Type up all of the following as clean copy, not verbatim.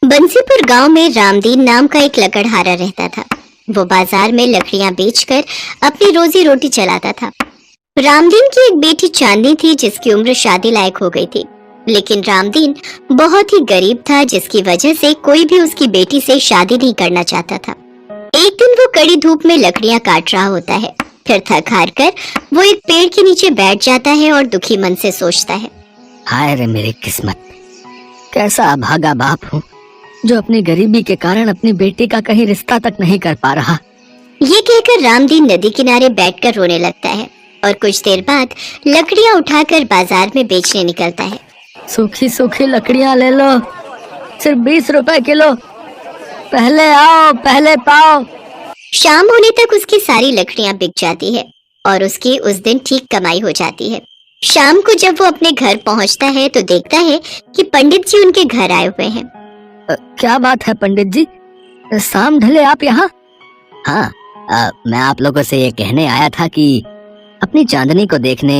बंसीपुर गांव में रामदीन नाम का एक लकड़हारा रहता था। वो बाजार में लकड़ियां बेचकर अपनी रोजी रोटी चलाता था। रामदीन की एक बेटी चांदनी थी जिसकी उम्र शादी लायक हो गई थी, लेकिन रामदीन बहुत ही गरीब था जिसकी वजह से कोई भी उसकी बेटी से शादी नहीं करना चाहता था। एक दिन वो कड़ी धूप में लकड़ियां काट रहा होता है। फिर थक हार कर वो एक पेड़ के नीचे बैठ जाता है और दुखी मन से सोचता है, हाय रे मेरी किस्मत, कैसा अभागा बाप हूँ जो अपनी गरीबी के कारण अपनी बेटी का कहीं रिश्ता तक नहीं कर पा रहा। ये कहकर रामदीन नदी किनारे बैठकर रोने लगता है और कुछ देर बाद लकड़ियां उठाकर बाजार में बेचने निकलता है। सूखी सूखी लकड़ियां ले लो, सिर्फ 20 रुपए किलो, पहले आओ पहले पाओ। शाम होने तक उसकी सारी लकड़ियां बिक जाती है और उसकी उस दिन ठीक कमाई हो जाती है। शाम को जब वो अपने घर पहुंचता है तो देखता है कि पंडित जी उनके घर आए हुए हैं। क्या बात है पंडित जी, शाम ढले आप यहाँ? हाँ, मैं आप लोगों से ये कहने आया था कि अपनी चांदनी को देखने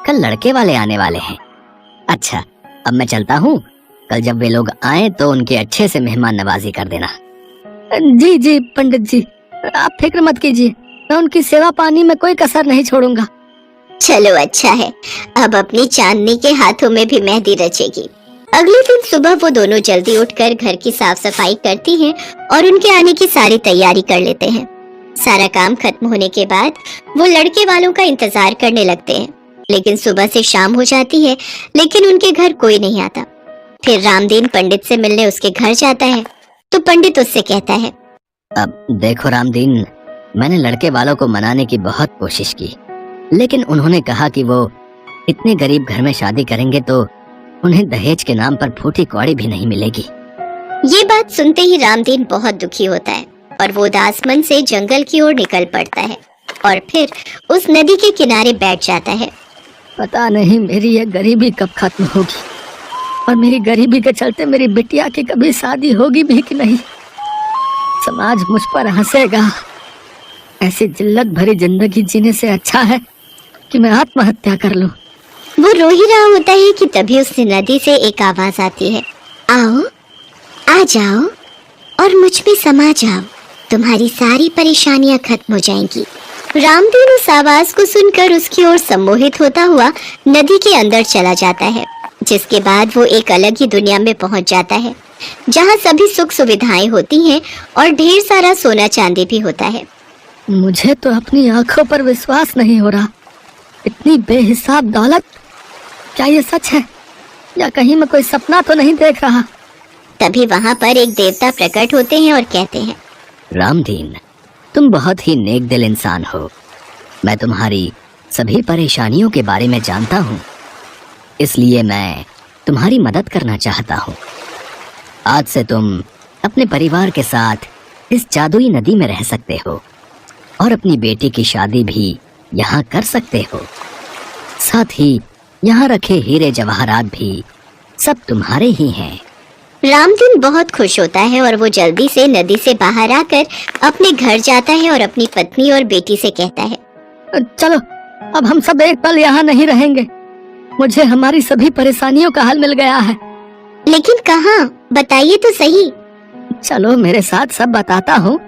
कल लड़के वाले आने वाले हैं। अच्छा, अब मैं चलता हूँ, कल जब वे लोग आए तो उनके अच्छे से मेहमान नवाजी कर देना। जी जी पंडित जी, आप फिक्र मत कीजिए, मैं उनकी सेवा पानी में कोई कसर नहीं छोड़ूंगा। चलो अच्छा है, अब अपनी चांदनी के हाथों में भी मेहंदी रचेगी। अगले दिन सुबह वो दोनों जल्दी उठकर घर की साफ सफाई करती हैं और उनके आने की सारी तैयारी कर लेते हैं। सारा काम खत्म होने के बाद वो लड़के वालों का इंतजार करने लगते हैं, लेकिन सुबह से शाम हो जाती है लेकिन उनके घर कोई नहीं आता। फिर रामदीन पंडित से मिलने उसके घर जाता है तो पंडित उससे कहता है, अब देखो रामदीन, मैंने लड़के वालों को मनाने की बहुत कोशिश की, लेकिन उन्होंने कहा कि वो इतने गरीब घर में शादी करेंगे तो उन्हें दहेज के नाम पर फूटी कौड़ी भी नहीं मिलेगी। ये बात सुनते ही रामदीन बहुत दुखी होता है और वो उदास मन से जंगल की ओर निकल पड़ता है और फिर उस नदी के किनारे बैठ जाता है। पता नहीं मेरी ये गरीबी कब खत्म होगी और मेरी गरीबी के चलते मेरी बिटिया की कभी शादी होगी भी कि नहीं। समाज मुझ पर हंसेगा। ऐसी जिल्लत भरी जिंदगी जीने से अच्छा है कि मैं आत्महत्या कर लूं। वो रो ही रहा होता है कि तभी उस नदी से एक आवाज आती है, आओ आ जाओ और मुझ में समा जाओ, तुम्हारी सारी परेशानियां खत्म हो जाएंगी। रामदीन उस आवाज को सुनकर उसकी ओर सम्मोहित होता हुआ नदी के अंदर चला जाता है, जिसके बाद वो एक अलग ही दुनिया में पहुंच जाता है जहां सभी सुख सुविधाएं होती हैं और ढेर सारा सोना चांदी भी होता है। मुझे तो अपनी आंखों पर विश्वास नहीं हो रहा, इतनी बेहिसाब दौलत, क्या ये सच है या कहीं मैं कोई सपना तो नहीं देख रहा? तभी वहाँ पर एक देवता प्रकट होते हैं और कहते हैं, रामदीन, तुम बहुत ही नेक दिल इंसान हो। मैं तुम्हारी सभी परेशानियों के बारे में जानता हूँ, इसलिए मैं तुम्हारी मदद करना चाहता हूँ। आज से तुम अपने परिवार के साथ इस जादुई नदी में रह सकते हो और अपनी बेटी की शादी भी यहाँ कर सकते हो। साथ ही यहाँ रखे हीरे जवाहरात भी सब तुम्हारे ही हैं। रामदीन बहुत खुश होता है और वो जल्दी से नदी से बाहर आकर अपने घर जाता है और अपनी पत्नी और बेटी से कहता है, चलो अब हम सब एक पल यहाँ नहीं रहेंगे, मुझे हमारी सभी परेशानियों का हल मिल गया है। लेकिन कहाँ, बताइए तो सही। चलो मेरे साथ सब बताता हूँ।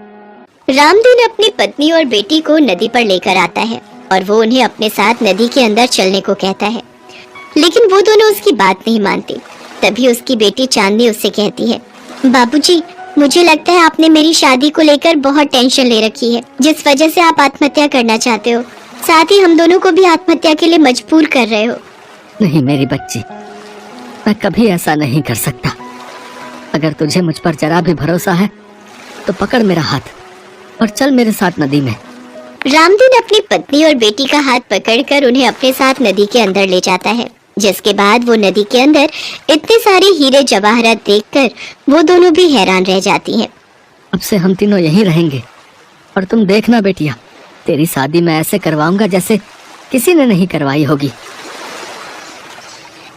रामदीन अपनी पत्नी और बेटी को नदी पर लेकर आता है और वो उन्हें अपने साथ नदी के अंदर चलने को कहता है, लेकिन वो दोनों उसकी बात नहीं मानते। तभी उसकी बेटी चांदनी उससे कहती है, बाबूजी, मुझे लगता है आपने मेरी शादी को लेकर बहुत टेंशन ले रखी है, जिस वजह से आप आत्महत्या करना चाहते हो। साथ ही हम दोनों को भी आत्महत्या के लिए मजबूर कर रहे हो। नहीं मेरी बच्ची, मैं कभी ऐसा नहीं कर सकता। अगर तुझे मुझ पर जरा भी भरोसा है तो पकड़ मेरा हाथ और चल मेरे साथ नदी में। रामदीन अपनी पत्नी और बेटी का हाथ पकड़कर उन्हें अपने साथ नदी के अंदर ले जाता है, जिसके बाद वो नदी के अंदर इतने सारे हीरे जवाहरात देखकर वो दोनों भी हैरान रह जाती हैं। अब से हम तीनों यहीं रहेंगे और तुम देखना बेटिया, तेरी शादी मैं ऐसे करवाऊंगा जैसे किसी ने नहीं करवाई होगी।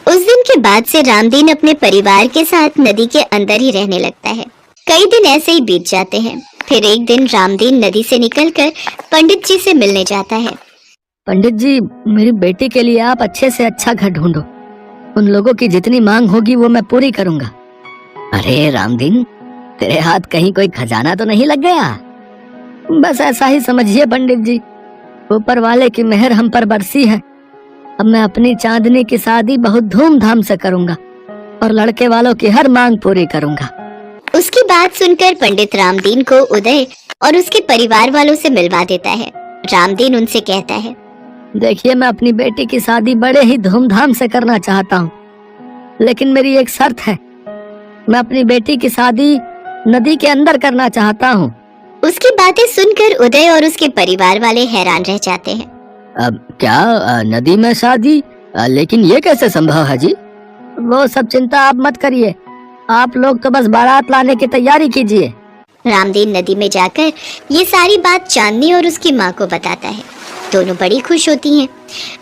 उस दिन के बाद से रामदीन अपने परिवार के साथ नदी के अंदर ही रहने लगता है। कई दिन ऐसे ही बीत जाते हैं। फिर एक दिन रामदीन नदी से निकलकर पंडित जी से मिलने जाता है। पंडित जी, मेरी बेटी के लिए आप अच्छे से अच्छा घर ढूंढो। उन लोगों की जितनी मांग होगी वो मैं पूरी करूंगा। अरे रामदीन, तेरे हाथ कहीं कोई खजाना तो नहीं लग गया? बस ऐसा ही समझिए पंडित जी, ऊपर वाले की मेहर हम पर बरसी है। अब मैं अपनी चांदनी की शादी बहुत धूमधाम से करूंगा और लड़के वालों की हर मांग पूरी करूंगा। उसकी बात सुनकर पंडित रामदीन को उदय और उसके परिवार वालों से मिलवा देता है। रामदीन उनसे कहता है, देखिए, मैं अपनी बेटी की शादी बड़े ही धूमधाम से करना चाहता हूँ, लेकिन मेरी एक शर्त है। मैं अपनी बेटी की शादी नदी के अंदर करना चाहता हूँ। उसकी बातें सुनकर उदय और उसके परिवार वाले हैरान रह जाते हैं। अब क्या नदी में शादी? लेकिन ये कैसे संभव है जी? वो सब चिंता आप मत करिए, आप लोग तो बस बारात लाने की तैयारी कीजिए। रामदीन नदी में जाकर ये सारी बात चांदनी और उसकी माँ को बताता है। दोनों बड़ी खुश होती हैं।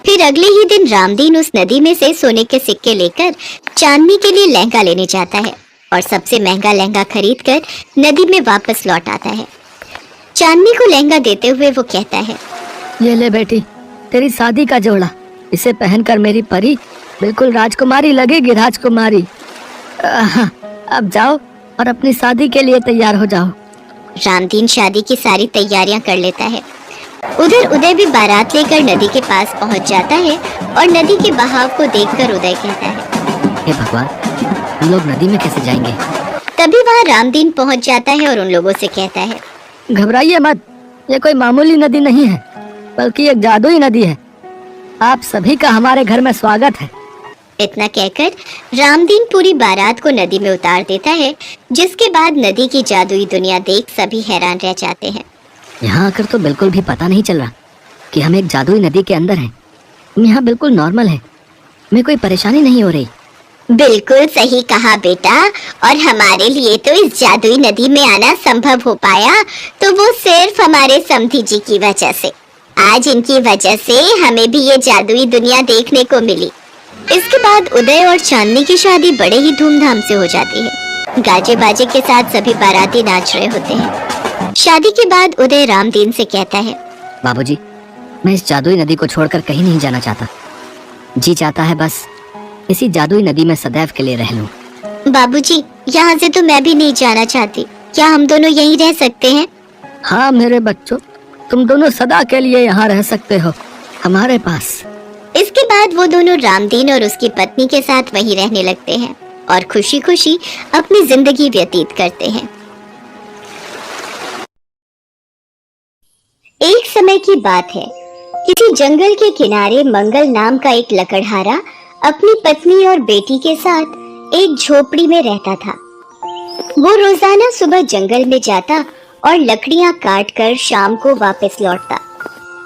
फिर अगले ही दिन रामदीन उस नदी में से सोने के सिक्के लेकर चांदनी के लिए लहंगा लेने जाता है और सबसे महंगा लहंगा खरीदकर नदी में वापस लौट आता है। चांदनी को लहंगा देते हुए वो कहता है, ये ले बेटी, तेरी शादी का जोड़ा। इसे पहनकर मेरी परी बिल्कुल राजकुमारी लगेगी, राजकुमारी। अब जाओ और अपनी शादी के लिए तैयार हो जाओ। रामदीन शादी की सारी तैयारियां कर लेता है। उधर उदय भी बारात लेकर नदी के पास पहुंच जाता है और नदी के बहाव को देखकर उदय कहता है, हे भगवान, हम लोग नदी में कैसे जाएंगे? तभी वहाँ रामदीन पहुंच जाता है और उन लोगों से कहता है, घबराइए मत, ये कोई मामूली नदी नहीं है, बल्कि एक जादुई नदी है। आप सभी का हमारे घर में स्वागत है। इतना कहकर रामदीन पूरी बारात को नदी में उतार देता है, जिसके बाद नदी की जादुई दुनिया देख सभी हैरान रह जाते हैं। यहाँ आकर तो बिल्कुल भी पता नहीं चल रहा कि हम एक जादुई नदी के अंदर हैं। हम यहाँ बिल्कुल नॉर्मल है, हमें कोई परेशानी नहीं हो रही। बिल्कुल सही कहा बेटा, और हमारे लिए तो इस जादुई नदी में आना संभव हो पाया तो वो सिर्फ हमारे समधी जी की वजह से। आज इनकी वजह से हमें भी ये जादुई दुनिया देखने को मिली। इसके बाद उदय और चांदनी की शादी बड़े ही धूमधाम से हो जाती है। गाजे बाजे के साथ सभी बाराती नाच रहे होते हैं। शादी के बाद उदय रामदीन से कहता है, बाबूजी, मैं इस जादुई नदी को छोड़कर कहीं नहीं जाना चाहता। जी चाहता है बस इसी जादुई नदी में सदैव के लिए रह लूं। बाबूजी, यहाँ से तो मैं भी नहीं जाना चाहती। क्या हम दोनों यहीं रह सकते हैं? हाँ मेरे बच्चों, तुम दोनों सदा के लिए यहाँ रह सकते हो, हमारे पास। इसके बाद वो दोनों रामदीन और उसकी पत्नी के साथ वहीं रहने लगते हैं और खुशी खुशी अपनी जिंदगी व्यतीत करते हैं। एक समय की बात है, किसी जंगल के किनारे मंगल नाम का एक लकड़हारा अपनी पत्नी और बेटी के साथ एक झोपड़ी में रहता था। वो रोजाना सुबह जंगल में जाता और लकड़ियां काटकर शाम को वापस लौटता।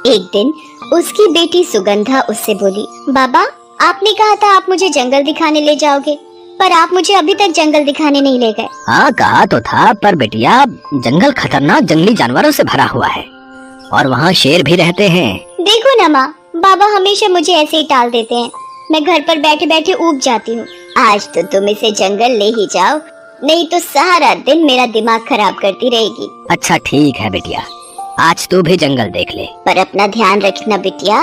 एक दिन उसकी बेटी सुगंधा उससे बोली, बाबा, आपने कहा था आप मुझे जंगल दिखाने ले जाओगे, पर आप मुझे अभी तक जंगल दिखाने नहीं ले गए। हाँ कहा तो था, पर बेटिया जंगल खतरनाक जंगली जानवरों से भरा हुआ है और वहाँ शेर भी रहते हैं। देखो ना माँ, बाबा हमेशा मुझे ऐसे ही टाल देते हैं। मैं घर पर बैठे बैठे ऊब जाती हूँ। आज तो तुम इसे जंगल ले ही जाओ, नहीं तो सारा दिन मेरा दिमाग खराब करती रहेगी। अच्छा ठीक है बेटिया, आज तू भी जंगल देख ले, पर अपना ध्यान रखना बिटिया,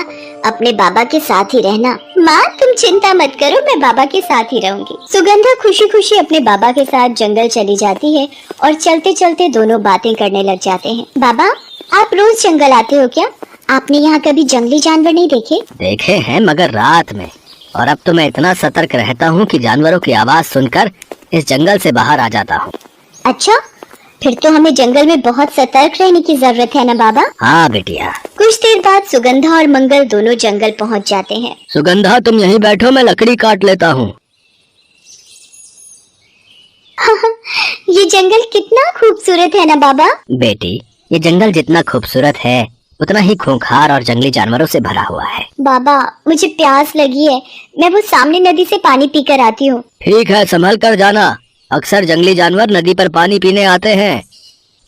अपने बाबा के साथ ही रहना। माँ तुम चिंता मत करो, मैं बाबा के साथ ही रहूंगी। सुगंधा खुशी खुशी अपने बाबा के साथ जंगल चली जाती है और चलते चलते दोनों बातें करने लग जाते हैं। बाबा, आप रोज जंगल आते हो क्या? आपने यहाँ कभी जंगली जानवर नहीं देखे? देखे हैं, मगर रात में। और अब तो मैं इतना सतर्क रहता हूँ कि जानवरों की आवाज सुनकर इस जंगल से बाहर आ जाता हूँ। अच्छा, फिर तो हमें जंगल में बहुत सतर्क रहने की जरूरत है ना बाबा? हाँ बेटिया। कुछ देर बाद सुगंधा और मंगल दोनों जंगल पहुँच जाते हैं। सुगंधा तुम यहीं बैठो, मैं लकड़ी काट लेता हूँ। ये जंगल कितना खूबसूरत है ना बाबा? बेटी, ये जंगल जितना खूबसूरत है उतना ही खूंखार और जंगली जानवरों से भरा हुआ है। बाबा, मुझे प्यास लगी है, मैं वो सामने नदी से पानी पीकर आती हूँ। ठीक है, संभल कर जाना। अक्सर जंगली जानवर नदी पर पानी पीने आते हैं।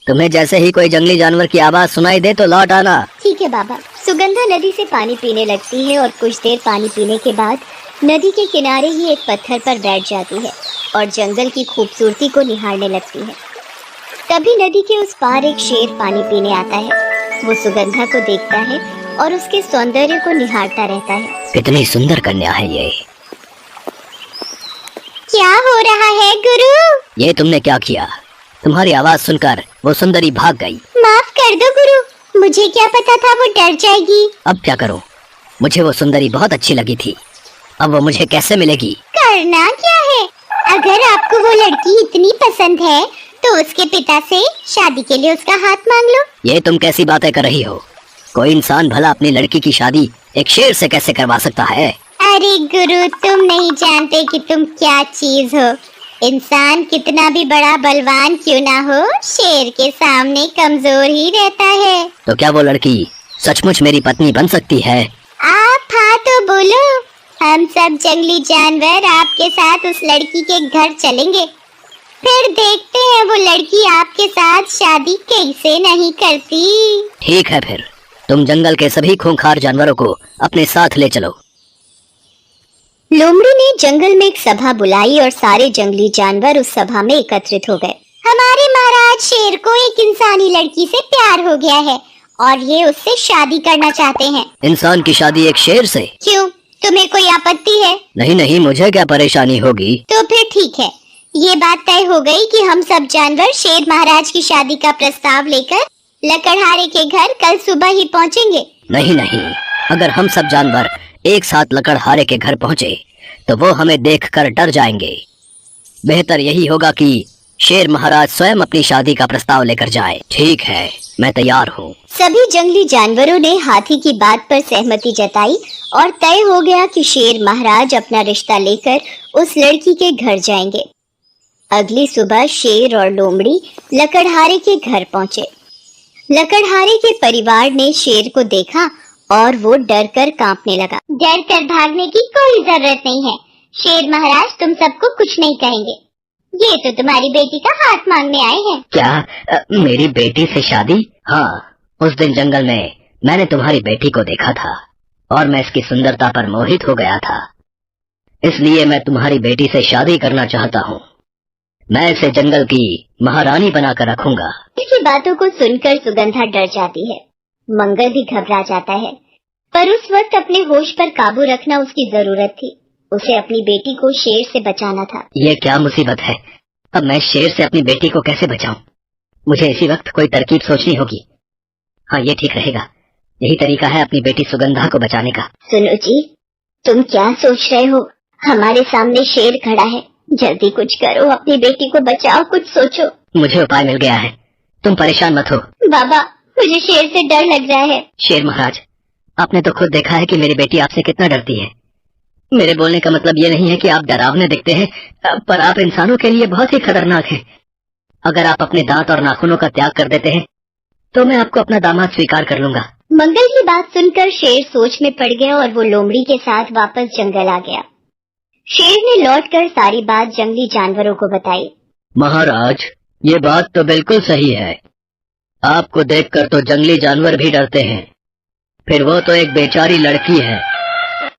तुम्हें जैसे ही कोई जंगली जानवर की आवाज सुनाई दे तो लौट आना। ठीक है बाबा। सुगंधा नदी से पानी पीने लगती है और कुछ देर पानी पीने के बाद नदी के किनारे ही एक पत्थर पर बैठ जाती है और जंगल की खूबसूरती को निहारने लगती है। तभी नदी के उस पार एक शेर पानी पीने आता है। वो सुगंधा को देखता है और उसके सौंदर्य को निहारता रहता है। कितनी सुंदर कन्या है ये क्या हो रहा है गुरु? ये तुमने क्या किया? तुम्हारी आवाज सुनकर वो सुंदरी भाग गई। माफ कर दो गुरु, मुझे क्या पता था वो डर जाएगी। अब क्या करूं? मुझे वो सुंदरी बहुत अच्छी लगी थी, अब वो मुझे कैसे मिलेगी? करना क्या है? अगर आपको वो लड़की इतनी पसंद है तो उसके पिता से शादी के लिए उसका हाथ मांग लो। ये तुम कैसी बातें कर रही हो? कोई इंसान भला अपनी लड़की की शादी एक शेर से कैसे करवा सकता है? अरे गुरु, तुम नहीं जानते कि तुम क्या चीज हो। इंसान कितना भी बड़ा बलवान क्यों ना हो, शेर के सामने कमजोर ही रहता है। तो क्या वो लड़की सचमुच मेरी पत्नी बन सकती है? आप हाँ तो बोलो। हम सब जंगली जानवर आपके साथ उस लड़की के घर चलेंगे, फिर देखते हैं वो लड़की आपके साथ शादी कैसे नहीं करती। ठीक है, फिर तुम जंगल के सभी खूंखार जानवरों को अपने साथ ले चलो। लोमड़ी ने जंगल में एक सभा बुलाई और सारे जंगली जानवर उस सभा में एकत्रित हो गए। हमारे महाराज शेर को एक इंसानी लड़की से प्यार हो गया है और ये उससे शादी करना चाहते हैं। इंसान की शादी एक शेर से? क्यों, तुम्हें कोई आपत्ति है? नहीं नहीं, मुझे क्या परेशानी होगी। तो फिर ठीक है, ये बात तय हो गई कि हम सब जानवर शेर महाराज की शादी का प्रस्ताव लेकर लकड़हारे के घर कल सुबह ही पहुँचेंगे। नहीं नहीं, अगर हम सब जानवर एक साथ लकड़हारे के घर पहुँचे तो वो हमें देखकर डर जाएंगे। बेहतर यही होगा कि शेर महाराज स्वयं अपनी शादी का प्रस्ताव लेकर जाए। ठीक है, मैं तैयार हूँ। सभी जंगली जानवरों ने हाथी की बात पर सहमति जताई और तय हो गया कि शेर महाराज अपना रिश्ता लेकर उस लड़की के घर जाएंगे। अगली सुबह शेर और लोमड़ी लकड़हारे के घर पहुँचे। लकड़हारे के परिवार ने शेर को देखा और वो डर कर कांपने लगा। डर कर भागने की कोई जरूरत नहीं है, शेर महाराज तुम सबको कुछ नहीं कहेंगे। ये तो तुम्हारी बेटी का हाथ मांगने आए हैं। क्या मेरी बेटी से शादी? हाँ, उस दिन जंगल में मैंने तुम्हारी बेटी को देखा था और मैं इसकी सुंदरता पर मोहित हो गया था, इसलिए मैं तुम्हारी बेटी से शादी करना चाहता हूँ। मैं इसे जंगल की महारानी बनाकर रखूंगा। इसकी बातों को सुनकर सुगंधा डर जाती है। मंगल भी घबरा जाता है, पर उस वक्त अपने होश पर काबू रखना उसकी जरूरत थी। उसे अपनी बेटी को शेर से बचाना था। ये क्या मुसीबत है? अब मैं शेर से अपनी बेटी को कैसे बचाऊं? मुझे इसी वक्त कोई तरकीब सोचनी होगी। हाँ, ये ठीक रहेगा। यही तरीका है अपनी बेटी सुगंधा को बचाने का। सुनो जी, तुम क्या सोच रहे हो? हमारे सामने शेर खड़ा है, जल्दी कुछ करो, अपनी बेटी को बचाओ, कुछ सोचो। मुझे उपाय मिल गया है, तुम परेशान मत हो। बाबा, मुझे शेर से डर लग रहा है। शेर महाराज, आपने तो खुद देखा है कि मेरी बेटी आपसे कितना डरती है। मेरे बोलने का मतलब ये नहीं है कि आप डरावने दिखते हैं, पर आप इंसानों के लिए बहुत ही खतरनाक हैं। अगर आप अपने दांत और नाखूनों का त्याग कर देते हैं तो मैं आपको अपना दामाद स्वीकार कर लूंगा। मंगल की बात सुनकर शेर सोच में पड़ गया और वो लोमड़ी के साथ वापस जंगल आ गया। शेर ने लौटकर सारी बात जंगली जानवरों को बताई। महाराज, ये बात तो बिल्कुल सही है। आपको देखकर तो जंगली जानवर भी डरते हैं, फिर वो तो एक बेचारी लड़की है।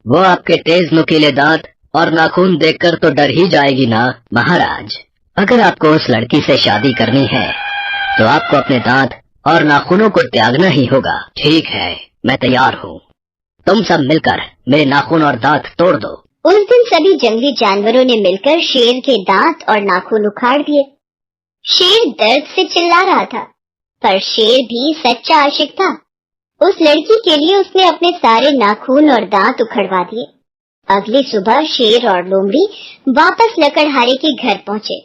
वो आपके तेज नुकीले दांत और नाखून देखकर तो डर ही जाएगी ना। महाराज, अगर आपको उस लड़की से शादी करनी है तो आपको अपने दांत और नाखूनों को त्यागना ही होगा। ठीक है, मैं तैयार हूँ। तुम सब मिलकर मेरे नाखून और दांत तोड़ दो। उस दिन सभी जंगली जानवरों ने मिलकर शेर के दांत और नाखून उखाड़ दिए। शेर दर्द से चिल्ला रहा था, पर शेर भी सच्चा आशिक था। उस लड़की के लिए उसने अपने सारे नाखून और दांत उखड़वा दिए। अगली सुबह शेर और लोमड़ी वापस लकड़हारे के घर पहुँचे।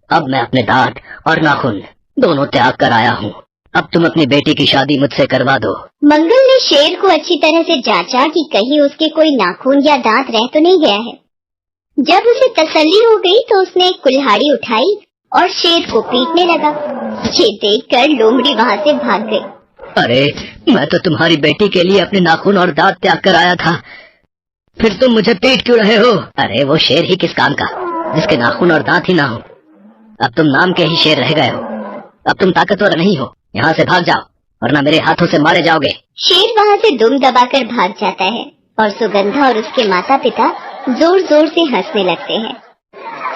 अब मैं अपने दांत और नाखून दोनों त्याग कर आया हूँ। अब तुम अपनी बेटी की शादी मुझसे करवा दो। मंगल ने शेर को अच्छी तरह से जांचा कि कहीं उसके कोई नाखून या दांत रह तो नहीं गया है। जब उसे तसल्ली हो गई तो उसने एक कुल्हाड़ी उठाई और शेर को पीटने लगा। ये देखकर लोमड़ी वहाँ से भाग गई। अरे, मैं तो तुम्हारी बेटी के लिए अपने नाखून और दांत त्याग कर आया था, फिर तुम मुझे पीट क्यों रहे हो? अरे, वो शेर ही किस काम का जिसके नाखून और दांत ही ना हो। अब तुम नाम के ही शेर रह गए हो। अब तुम ताकतवर नहीं हो, यहाँ से भाग जाओ वरना मेरे हाथों से मारे जाओगे। शेर वहाँ से दुम दबाकर भाग जाता है और सुगंधा और उसके माता पिता जोर जोर से हंसने लगते हैं।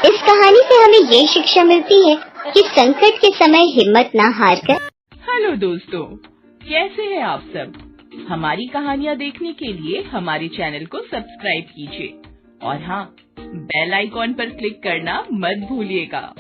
इस कहानी से हमें ये शिक्षा मिलती है कि संकट के समय हिम्मत ना हारकर। हेलो दोस्तों, कैसे हैं आप सब? हमारी कहानियाँ देखने के लिए हमारे चैनल को सब्सक्राइब कीजिए और हाँ, बेल आइकॉन पर क्लिक करना मत भूलिएगा।